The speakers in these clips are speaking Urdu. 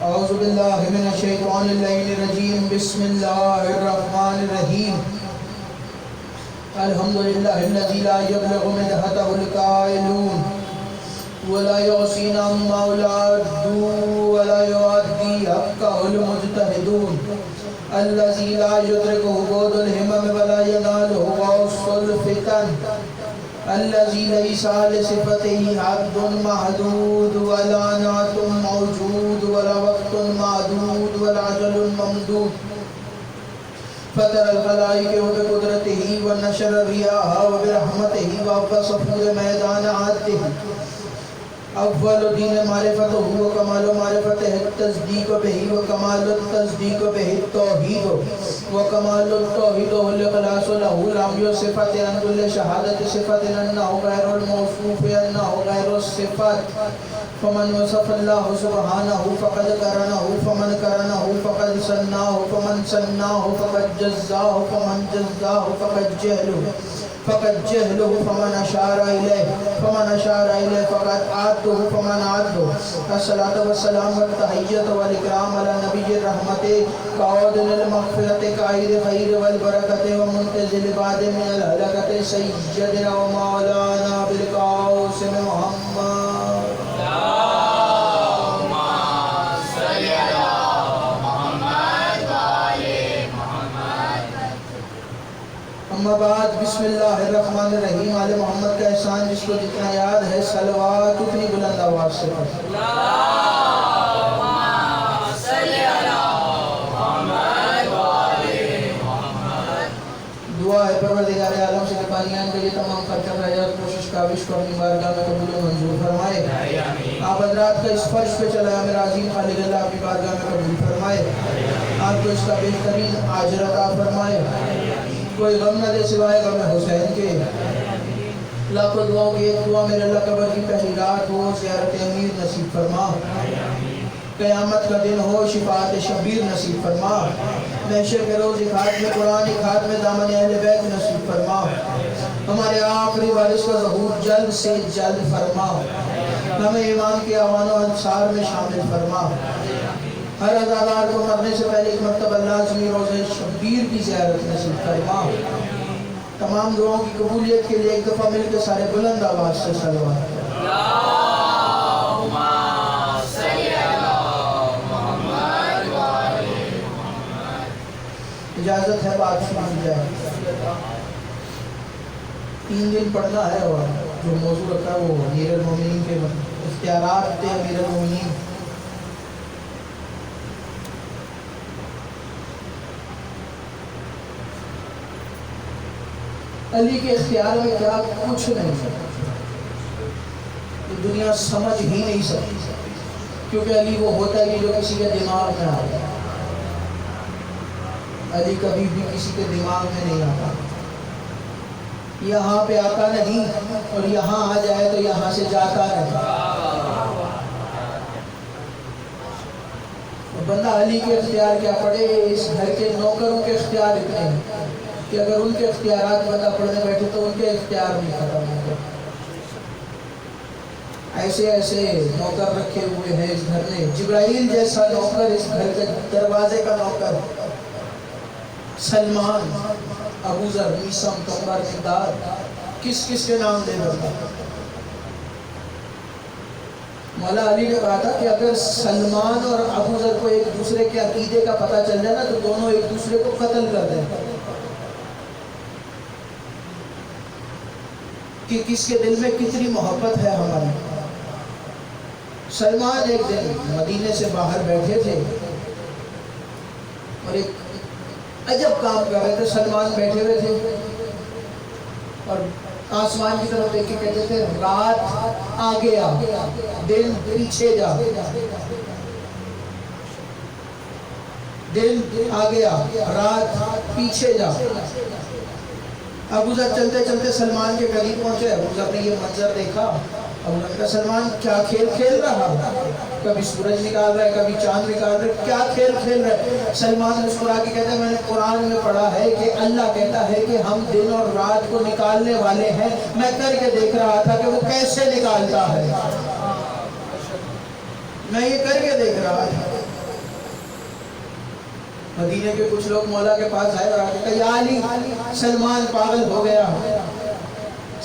اعوذ باللہ من الشیطان الرجیم بسم اللہ الرحمن الرحیم الحمدللہ الذی لا یبلغ مدحتہ القائلون ولا یعصین عما ولادو ولا یعدی حقہ المجتہدون الذی لا یدرکہ بعد الہمم ولا ینالہ غوث الفتن الذي ليس لصفته حد محدود ولا نعت موجود ولا وقت معدود ولا أجل ممدود فتر الخلائق وبقدرته ونشر الرياح وبرحمته وبصفو میدان عدته اول دین معرفته وکمال معرفته التصدیق به وکمال التصدیق به التوحید وکمال التوحید والاخلاص له لم يصفت عن كل شهادة صفت انه غير الموصوف انه غير الصفات فمن وصف الله سبحانه فقد قرنه فمن قرنه فقد سناه فمن سناه فقد جزاه فمن جزاه فقد جهله فمن أشار إليه فقد عاده فمن عاده الصلاة والسلام والتحية والإكرام على نبي الرحمة قائد المغفرة قائد خير والبركة ومنتزل بعد من الهلكة سيدنا ومولانا بالقاسم محمد اما بعد بسم اللہ الرحمن الرحیم آل محمد کا احسان جس کو جتنا یاد ہے صلوات اتنی بلند آواز سے پڑھ اللہم صلی علی محمد وآل محمد۔ دعا ہے پروردگار عالم سے کہ بانیان کے لیے تمام خرچہ رجات کوشش کاوش کو اپنی بارگاہ میں قبول و منظور فرمائے۔ آپ حضرات کا اس فرش پہ چلا میرا عظیم خالق اللہ اپنی بارگاہ میں قبول فرمائے، آپ کو اس کا بہترین اجر عطا فرمائے، کوئی غم نہ دے سوائے غم حسین کے۔ لاکھوں دعاؤں کی ایک دعا میرے اللہ قبر کی پہلی رات ہو زیارت امیر نصیب فرما، قیامت کا دن ہو شفاعت شبیر نصیب فرما، محشر کے روز خاتم قرآن خاتم دامن اہل بیت نصیب فرما، ہمارے آخری وارث کا ظہور جلد سے جلد فرما، ہمیں ایمان کے آوان و انصار میں شامل فرما، ہر عزادار کو مرنے سے پہلے ایک مرتبہ لازمی روزہ شبیر کی زیارت نصیب فرما۔ تمام دعاؤں کی قبولیت کے لیے ایک دفعہ مل کے سارے بلند آواز سے صلوات اللہم صلی علی محمد وآل محمد۔ اجازت ہے بات سن جائے، 3 دن پڑھنا ہے اور جو موضوع رکھا ہے وہ امیر المومنین کے اختیارات تھے۔ امیر المومنین علی کے اختیار میں کیا کچھ نہیں سکتا، یہ دنیا سمجھ ہی نہیں سکتی، کیونکہ علی وہ ہوتا ہے جو کسی کے دماغ میں آتا ہے، علی کبھی بھی کسی کے دماغ میں نہیں آتا، یہاں پہ آتا نہیں اور یہاں آ جائے تو یہاں سے جاتا نہیں۔ بندہ علی کے اختیار کیا پڑھے، اس گھر کے نوکروں کے اختیار اتنے ہیں کہ اگر ان کے اختیارات بندہ پڑھنے بیٹھے تو ان کے اختیار نہیں ختم ہوتے۔ ایسے ایسے نوکر رکھے ہوئے ہیں اس گھر میں، جبرائیل جیسا نوکر اس گھر کے دروازے کا نوکر، سلمان، ابو ذر، میثم، تمر، مقداد، کس کس کے نام دے دیتا۔ مولا علی نے کہا تھا کہ اگر سلمان اور ابو ذر کو ایک دوسرے کے عقیدے کا پتہ چل جائے نا تو دونوں ایک دوسرے کو قتل کر دیں، کہ کس کے دل میں کتنی محبت ہے ہماری۔ سلمان ایک دن مدینے سے باہر بیٹھے تھے اور ایک عجب کام کر رہے تھے. سلمان بیٹھے ہوئے تھے اور آسمان کی طرف دیکھ کے کہتے تھے رات آگے آ دن پیچھے جا, دن آگے آ رات پیچھے جا. ابو ذر چلتے چلتے سلمان کے قریب پہنچے. ابو ذر نے یہ منظر دیکھا. ابو ذر نے کہا سلمان کیا کھیل کھیل رہا, کبھی سورج نکال رہا ہے کبھی چاند نکال رہا ہے, کیا کھیل کھیل رہا ہے؟ سلمان مسکرا کے کہتے ہیں میں نے قرآن میں پڑھا ہے کہ اللہ کہتا ہے کہ ہم دن اور رات کو نکالنے والے ہیں. میں کر کے دیکھ رہا تھا کہ وہ کیسے نکالتا ہے, میں یہ کر کے دیکھ رہا تھا. مدینے کے کچھ لوگ مولا کے پاس آئے اور آگے کہا یا علی سلمان پاگل ہو گیا,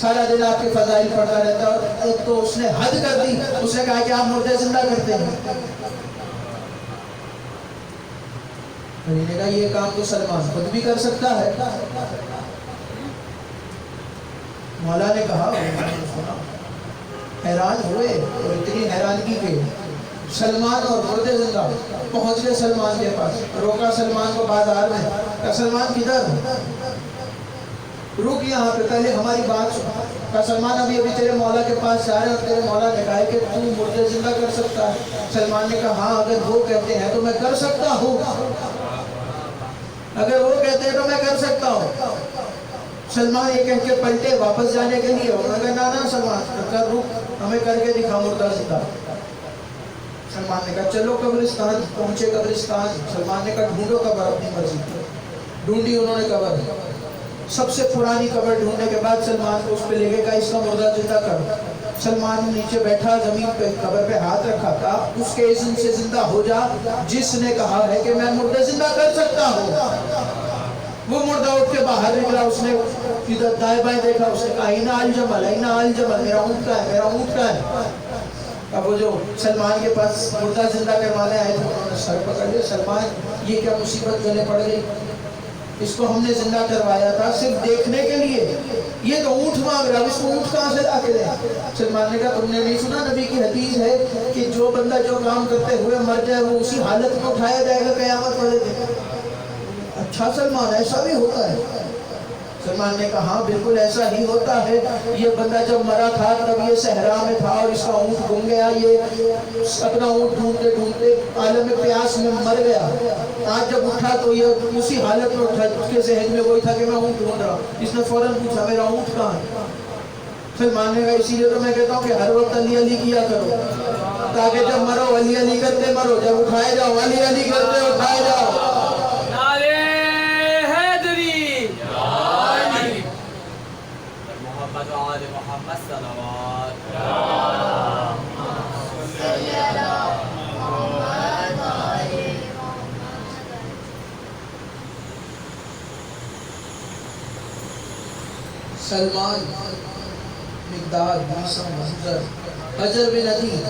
سارا دن آپ کے فضائل پڑھتا رہتا ہے. اور ایک تو اس نے حد کر دی, اس نے کہا کہ آپ مردے زندہ کرتے ہیں. علی نے کہا یہ کام تو سلمان خود بھی کر سکتا ہے. مولا نے کہا حیران ہوئے اور اتنی حیرانگی کے سلمان اور مردے زندہ پہنچ گئے سلمان کے پاس. روکا سلمان کو بازار میں, کہا سلمان کدھر, رک یہاں پہ پہلے ہماری بات سن. کہا سلمان ابھی تیرے مولا کے پاس جا رہے ہیں اور تیرے مولا نے کہا ہے کہ تو مردے زندہ کر سکتا ہے. سلمان نے کہا ہاں اگر وہ کہتے ہیں تو میں کر سکتا ہوں, اگر وہ کہتے ہیں تو میں کر سکتا ہوں. سلمان یہ کہہ کے پلٹے واپس جانے کے لیے. انہوں نے کہا نا سلمان کر رک, ہمیں کر کے دکھا مردہ زندہ. سلمان نے کہا چلو قبرستان. پہنچے قبرستان. سلمان نے کہا ڈھونڈو قبر اپنی مرضی کی. ڈھونڈی انہوں نے قبر, سب سے پرانی قبر ڈھونڈنے کے بعد سلمان کو اس پہ لے کے کہا اس کا مردہ زندہ کر. سلمان نیچے بیٹھا زمین پہ قبر پہ ہاتھ رکھا تھا. اس کے اذن سے زندہ ہو جا جس نے کہا ہے کہ میں مردہ زندہ کر سکتا ہوں. وہ مردہ اٹھ کے باہر نکلا. اس نے ادھر دائیں بائیں دیکھا. اس نے کہا اینا الجمل, اینا الجمل, میرا اونٹ کا ہے, میرا اونٹ کا ہے. اب وہ جو سلمان کے پاس مردہ زندہ کروانے آئے تھے انہوں نے سر پکڑ لیا. سلمان یہ کیا مصیبت گلے پڑ گئی, اس کو ہم نے زندہ کروایا تھا صرف دیکھنے کے لیے, یہ تو اونٹ مانگ رہا, اس کو اونٹ کہاں سے لا کے دیں. سلمان نے کہا تم نے نہیں سنا نبی کی حدیث ہے کہ جو بندہ جو کام کرتے ہوئے مر جائے وہ اسی حالت میں اٹھایا جائے گا قیامت والے دن. اچھا سلمان ایسا بھی ہوتا ہے؟ سلمان نے کہا ہاں بالکل ایسا ہی ہوتا ہے. یہ بندہ جب مرا تھا تب یہ صحرا میں تھا اور اس کا اونٹ گم گیا. یہ اپنا اونٹ ڈھونڈتے ڈھونڈتے عالم پیاس میں مر گیا. آج جب اٹھا تو یہ اسی حالت میں اٹھا, اس کے ذہن میں وہی تھا کہ میں اونٹ ڈھونڈ رہا ہوں. اس نے فوراً پوچھا میرا اونٹ کہاں ہے. سلمان نے کہا اسی لیے تو میں کہتا ہوں کہ ہر وقت علی علی کیا کرو, تاکہ جب مرو علی علی کرتے مرو, جب اٹھائے جاؤ علی علی کرتے اٹھائے جاؤ. محمد صلوات سلمان, مقداد, حجر بن عدی,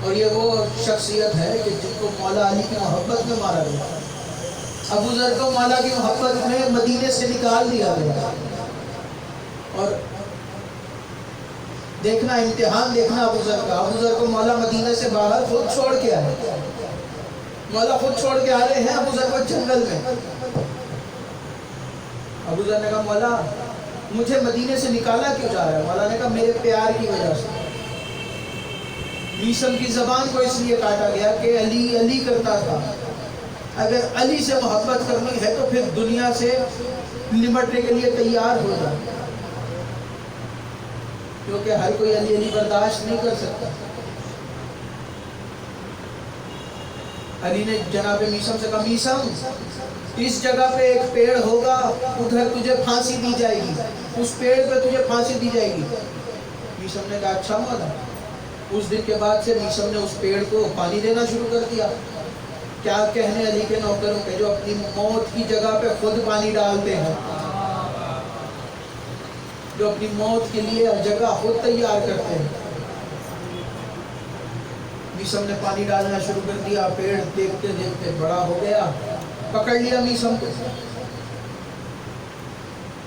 اور یہ وہ شخصیت ہے کہ جن کو مولا علی کی محبت میں مارا گیا. ابو ذر کو مولا کی محبت میں مدینے سے نکال دیا گیا. اور دیکھنا امتحان دیکھنا ابو ذر کا. ابو ذر کو مولا مدینے سے باہر خود چھوڑ کے آئے. مولا خود چھوڑ کے آ رہے ہیں ابو ذر کو جنگل میں. ابو ذر نے کہا مولا مجھے مدینے سے نکالا کیوں جا رہا ہے؟ مولا نے کہا میرے پیار کی وجہ سے. میسم کی زبان کو اس لیے کاٹا گیا کہ علی علی کرتا تھا. اگر علی سے محبت کرنی ہے تو پھر دنیا سے نمٹنے کے لیے تیار ہو جائے, کیونکہ ہر کوئی علی علی برداشت نہیں کر سکتا. علی نے جناب میسم سے کہا میسم اس جگہ پہ ایک پیڑ ہوگا, ادھر تجھے پھانسی دی جائے گی, اس پیڑ پہ تجھے پھانسی دی جائے گی. میسم نے کہا اچھا مولا. اس دن کے بعد سے میسم نے اس پیڑ کو پانی دینا شروع کر دیا. کیا کہنے علی کے نوکروں کے جو اپنی موت کی جگہ پہ خود پانی ڈالتے ہیں, جو اپنی موت کے لیے جگہ خود تیار کرتے ہیں. میسم نے پانی ڈالنا شروع کر دیا. پیڑ دیکھتے دیکھتے بڑا ہو گیا. پکڑ لیا میسم کو,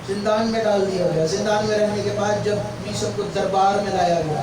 زندان میں ڈال دیا گیا. زندان میں رہنے کے بعد جب میسم کو دربار میں لایا گیا,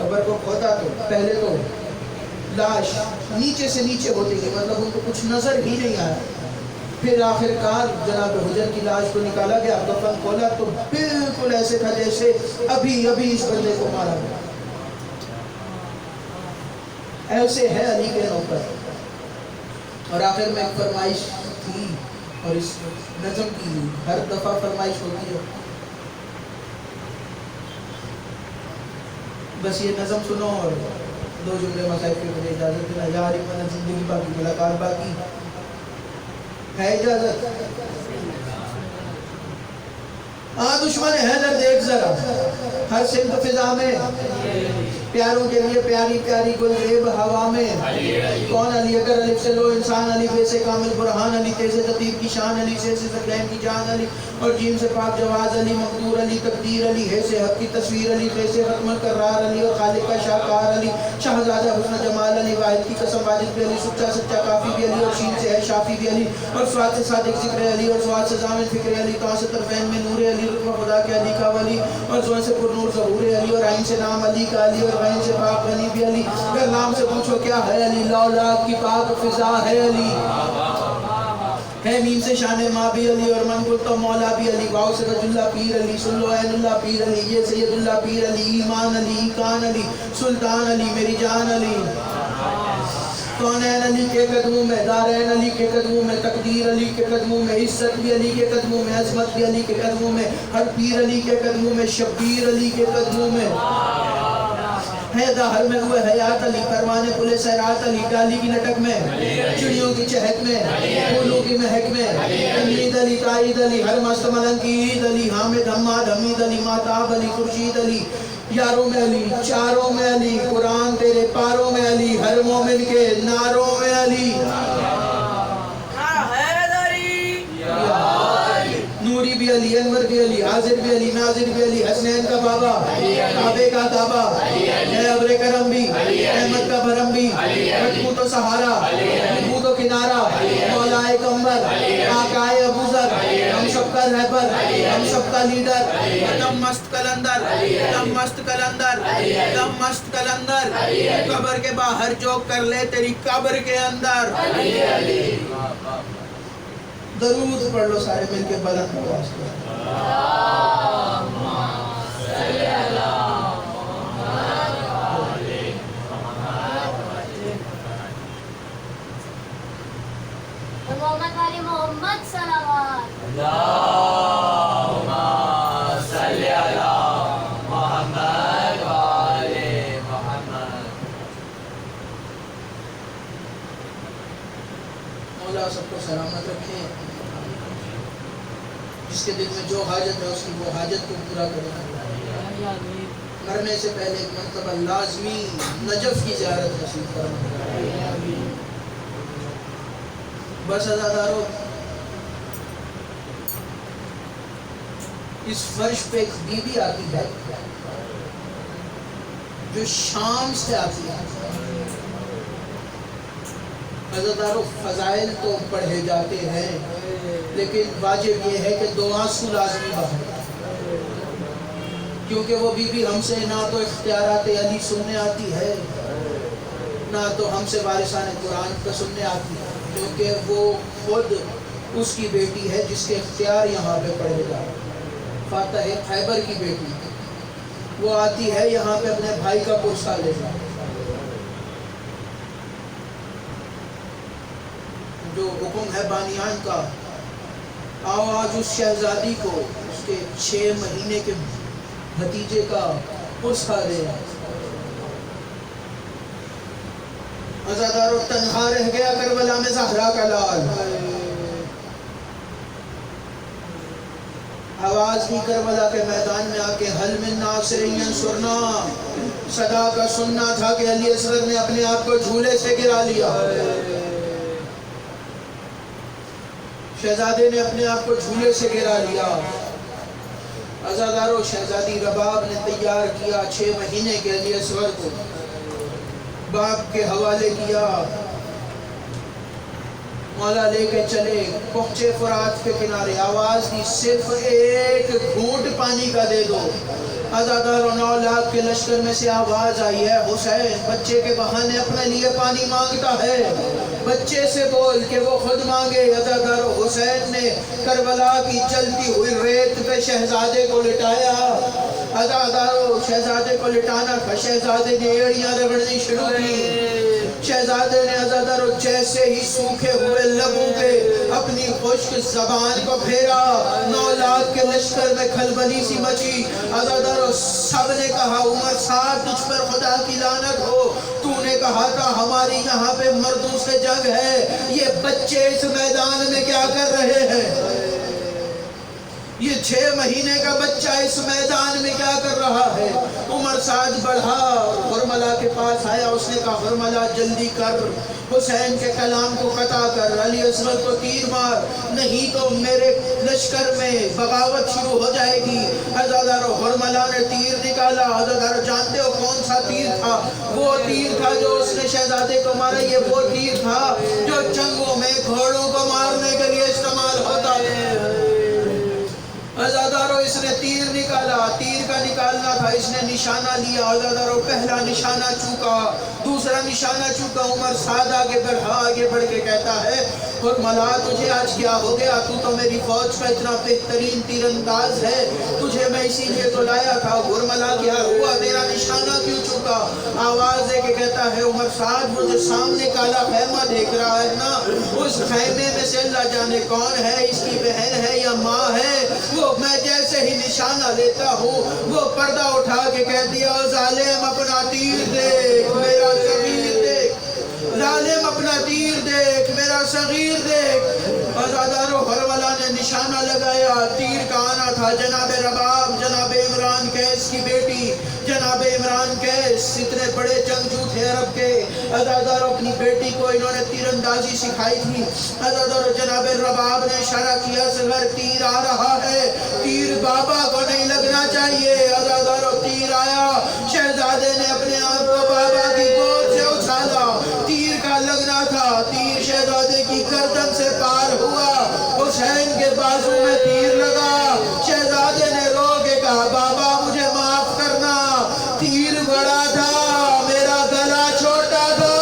قبر کو کھودا تو پہلے تو لاش نیچے سے نیچے ہوتی گئی، مطلب ان کو کچھ نظر ہی نہیں آیا. پھر آخر کار جناب حجر کی لاش کو نکالا گیا، کفن کھولا تو بالکل ایسے تھا جیسے ابھی اس بندے کو مارا گیا. ایسے ہے علی کے نوکر. اور آخر میں ایک فرمائش تھی اور اس نظم کی ہر دفعہ فرمائش ہوتی ہے، بس یہ نظم سنو اور 2 جملے مسائل کے مجھے اجازت دینا. یار زندگی باقی ملاقات باقی ہے، اجازت. دشمن حیدر دیکھ ذرا ہر سمت فضا میں، پیاروں کے لیے پیاری پیاری گل ریب ہوا میں. کون علی؟ اگر الف سے لو انسان علی، بے سے کامل برہان علی، تیز تطیب کی شان علی، سے ذکرین کی جان علی، اور جیم سے پاک جواز علی، مقدور علی، تقدیر علی، ہے سے حق کی تصویر علی، خے سے ختم القرار علی، اور خالق کا شاہکار علی، شہزادہ حسن جمال علی، واحد کی قسم واجد بھی علی، سچا سچا کافی بھی علی، اور شین سے ہے شافی بھی علی، اور سواد سے صادق ذکر علی، اور سواد سے ضامن فکر علی، تو سے طرفین میں نور علی، رتبہ خدا کے علی کا ولی، اور زون سے پر نور ظہور علی، اور عین سے نام علی کا علی، اور غین سے پاک غنی بھی علی. اگر نام سے پوچھو کیا ہے علی، لولا کی پاک فضا ہے علی. ہے مین سے شان ماں بھی علی، اور من تو مولا بھی علی. واؤ سے رج اللہ پیر علی، سن لو عین اللہ پیر علی، یہ سید اللہ پیر علی، ایمان علی، کان علی، سلطان علی، میری جان علی. کونین علی کے قدموں میں، دارین علی کے قدموں میں، تقدیر علی کے قدموں میں، عزت بھی علی کے قدموں میں، عظمت بھی علی کے قدموں میں، ہر پیر علی کے قدموں میں، شبیر علی کے قدموں میں. ہے دہر میں ہوئے حیات علی، پروانے پلے سیرات علی، ڈالی کی لٹک میں، چڑیوں کی چہک میں، پھولوں کی مہک میں، امید علی، تائید علی، ہر مست ملنگ کی عید علی، حامد حماد حمید علی، ماتاب علی، خورشید علی، یاروں میں علی، چاروں میں علی، قرآن تیرے پاروں میں علی، ہر مومن کے ناروں میں علی. نوری بھی علی، انور بھی علی، حاضر بھی علی، ناظر بھی علی، حسنین کا بابا، کعبے کا کعبہ، ہے ابر کرم بھی، احمد کا بھرم بھی، مضبوط و سہارا، مضبوط و کنارہ، مولا کمبر، آقائے ابوذر، ہم سب کا رہبر، ہم سب کا لیڈر، دم مست کلندر، دم مست کلندر، دم مست کلندر. قبر کے باہر جو کر لے تیری قبر کے اندر. درود پڑھ لو سارے مل کے بلند آواز سے. محمد والی محمد صلوات. اللہم صلی علی محمد وآل محمد. مولا سب کو سلامت رکھے، جس کے دل میں جو حاجت ہے اس کی وہ حاجت کو پورا کرے. مرنے سے پہلے ایک مرتبہ لازمی نجف کی زیارت نصیب فرمائے. بس عزادارو، اس فرش پہ ایک بی بی آتی ہے جو شام سے آتی ہے. عزادارو، فضائل تو پڑھے جاتے ہیں لیکن واجب یہ ہے کہ 2 آنسو لازمی بہائیں، کیونکہ وہ بی بی ہم سے نہ تو اختیارات علی سننے آتی ہے، نہ تو ہم سے وارثان قرآن کا سننے آتی ہے، کیونکہ وہ خود اس کی بیٹی ہے جس کے اختیار یہاں پہ پڑھے گا. فاتح خیبر کی بیٹی، وہ آتی ہے یہاں پہ اپنے بھائی کا پرسہ لے گا. جو حکم ہے بانیان کا، آؤ آج اس شہزادی کو اس کے 6 مہینے کے بھتیجے کا پرسہ دے. عزادارو، تنہا رہ گیا کربلا میں زہرا کا لال. آواز بھی کربلا کے میدان میں آ کے حل من ناصر ینصرنا، صدا کا سننا تھا کہ علی اصغر نے اپنے آپ کو جھولے سے گرا لیا. شہزادے نے اپنے آپ کو جھولے سے گرا لیا. عزادارو، شہزادی رباب نے تیار کیا 6 مہینے کے علی اصغر کو، باپ کے حوالے کیا. مولا لے کے چلے، پہنچے فرات کے کنارے. آواز دی صرف ایک گھونٹ پانی کا دے دو. عزاداروں 9 لاکھ کے لشکر میں سے آواز آئی ہے حسین بچے کے بہانے اپنے لیے پانی مانگتا ہے، بچے سے بول کہ وہ خود مانگے۔ عزاداروں حسین نے کربلا کی جلتی ہوئی ریت پہ شہزادے کو لٹایا۔ عزاداروں شہزادے کو لٹانا تھا، شہزادے نے ایڑیاں رگڑنی شروع کی۔ شہزادے نے عزاداروں جیسے ہی سوکھے ہوئے لبوں پہ اپنی خشک زبان کو پھیرا، 9 لاکھ کے لشکر میں کھلبلی سی مچی۔ عزاداروں سب نے کہا عمر سعد تجھ پر خدا کی لعنت ہو، تو نے کہا تھا ہماری یہاں پہ مردوں سے جنگ ہے، یہ بچے اس میدان میں کیا کر رہے ہیں؟ یہ 6 مہینے کا بچہ اس میدان میں کیا کر رہا ہے؟ عمر سعد بڑھا، حرملہ کے پاس آیا، اس نے کہا حرملہ جلدی کر، حسین کے کلام کو قطع کر، علی اصغر کو تیر مار، نہیں تو میرے لشکر میں بغاوت شروع ہو جائے گی۔ عزاداروں حرملہ نے تیر نکالا۔ عزاداروں جانتے ہو کون سا تیر تھا؟ وہ تیر تھا جو اس نے شہزادے کو مارا، یہ وہ تیر تھا جو جنگوں میں گھوڑوں کو مارنے کے لیے استعمال ہوتا ہے۔ عزاداروں اس نے تیر نکالا، تیر کا نکالنا تھا، اس نے نشانہ لیا۔ عزاداروں پہلا نشانہ چوکا، دوسرا نشانہ چوکا، عمر سعد آگے بڑھا، آگے بڑھ کے کہتا ہے حرملہ تجھے آج کیا ہو گیا؟ تو میری فوج کا اتنا بہترین تیر انداز ہے، تجھے میں اسی لیے تو لایا تھا۔ حرملہ کیا ہوا؟ تیرا نشانہ کیوں چوکا؟ آواز دے کے کہتا ہے عمر سعد مجھے سامنے کالا خیمہ دیکھ رہا ہے نا، اس خیمے میں سے اللہ جانے کون ہے، اس کی بہن ہے یا ماں ہے، وہ میں جیسے ہی نشانہ لیتا ہوں وہ پردہ اٹھا کے کہہ دیا ظالم اپنا تیر دیکھ میرا صغیر دیکھ، ظالم اپنا تیر دیکھ میرا صغیر دیکھ۔ عزاداروں حرملہ نے نشانہ لگایا، تیر کا آنا تھا جناب رباب، جناب عمران قیس کی بیٹی، جناب عمران قیس اتنے بڑے جنگجو تھے عرب کے۔ عزاداروں اپنی بیٹی کو انہوں نے تیر اندازی سکھائی تھی۔ عزاداروں جناب رباب نے اشارہ کیا اصغر تیر آ رہا ہے، تیر بابا کو نہیں لگنا چاہیے۔ عزاداروں تیر آیا، شہزادے نے اپنے آپ کو بابا کی گود سے اچھالا، تیر کا لگنا تھا، تیر شہزادے کی گردن سے پار ہوا، حسین کے بازو میں تیر لگا۔ شہزادے نے رو کے کہا بابا مجھے معاف کرنا، تیر بڑا تھا میرا گلا چھوٹا تھا،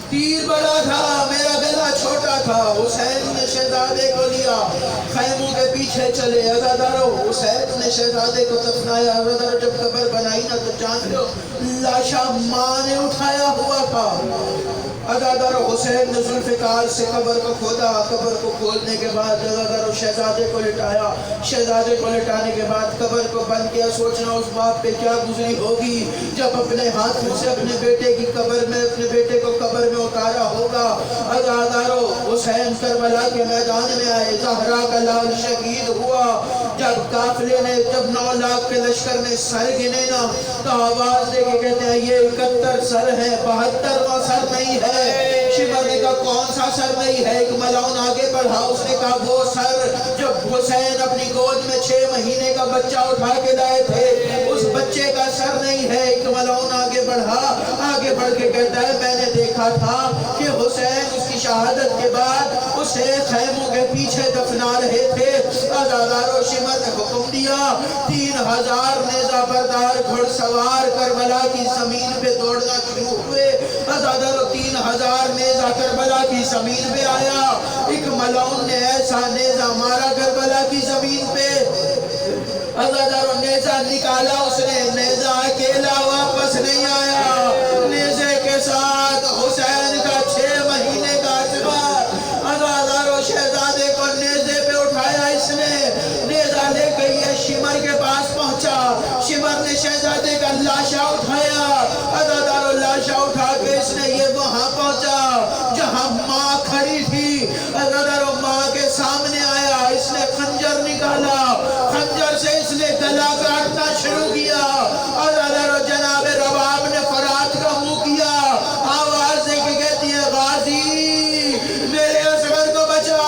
تیر بڑا تھا میرا گلا چھوٹا تھا۔ حسین نے شہزادے کو لیا، خیموں کے پیچھے چلے۔ عزاداروں حسین نے شہزادے کو دفنایا۔ عزاداروں جب قبر بنائی نا تو جانتے ہو لاشا ماں نے اٹھایا ہوا تھا۔ عزاداروں حسین نے ذوالفقار سے قبر کو کھودا، قبر کو کھودنے کے بعد عزاداروں شہزادے کو لٹایا، شہزادے کو لٹانے کے بعد قبر کو بند کیا۔ سوچنا اس باپ پہ کیا گزری ہوگی جب اپنے ہاتھوں سے اپنے بیٹے کی قبر میں اپنے بیٹے کو قبر میں اتارا ہوگا۔ عزاداروں حسین کربلا کے میدان میں آئے، زہرا کا لال شہید ہوا۔ جب قافلے نے جب 9 لاکھ کے لشکر نے سر گنے نا تو آواز دے کے کہتے ہیں یہ 71 سر ہے، 72واں سر نہیں ہے۔ شمر نے کہا کون سا سر نہیں ہے؟ ایک ملعون آگے بڑھا، اس نے کہا وہ سر جو حسین اپنی گود میں 6 مہینے کا بچہ اٹھا کے لائے تھے اس بچے کا سر نہیں ہے۔ ایک ملعون آگے بڑھا، آگے بڑھ کے کہتا ہے میں نے دیکھا تھا کہ حسین اس کی شہادت کے بعد اسے خیموں کے پیچھے دفنا رہے تھے۔ عزاداروں شمر نے حکم دیا 3000 نیزہ بردار گھڑ سوار کربلا کی زمین پہ دوڑنا شروع ہوئے۔ عزاداروں 3000 نیزہ کربلا کی زمین پہ آیا، ایک ملعون نے ایسا نیزہ مارا کربلا کی زمین پہ، عزاداروں نیزہ نکالا، اس نے نیزہ اکیلا واپس نہیں آیا، نیزے کے ساتھ حسین کا 6 مہینے کا اصغر۔ عزاداروں شہزادے کو نیزے پہ اٹھایا، اس نے نیزہ لے کے یہ شمر کے پاس پہنچا، شمر نے شہزادے کا لاشا اٹھایا، عزاداروں لاشا اٹھا کے اس نے یہ وہاں پہنچا جہاں ماں کھڑی تھی۔ عزاداروں ماں کے سامنے آیا، اس نے خنجر نکالا، خنجر سے اس نے گلا کاٹنا شروع کیا۔ عزاداروں جناب رباب نے فرات کا منہ کیا، آواز دے کے کہتی ہے غازی میرے اصغر کو بچا،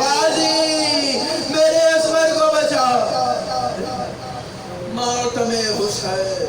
غازی میرے اصغر کو بچا۔ ماتم حسین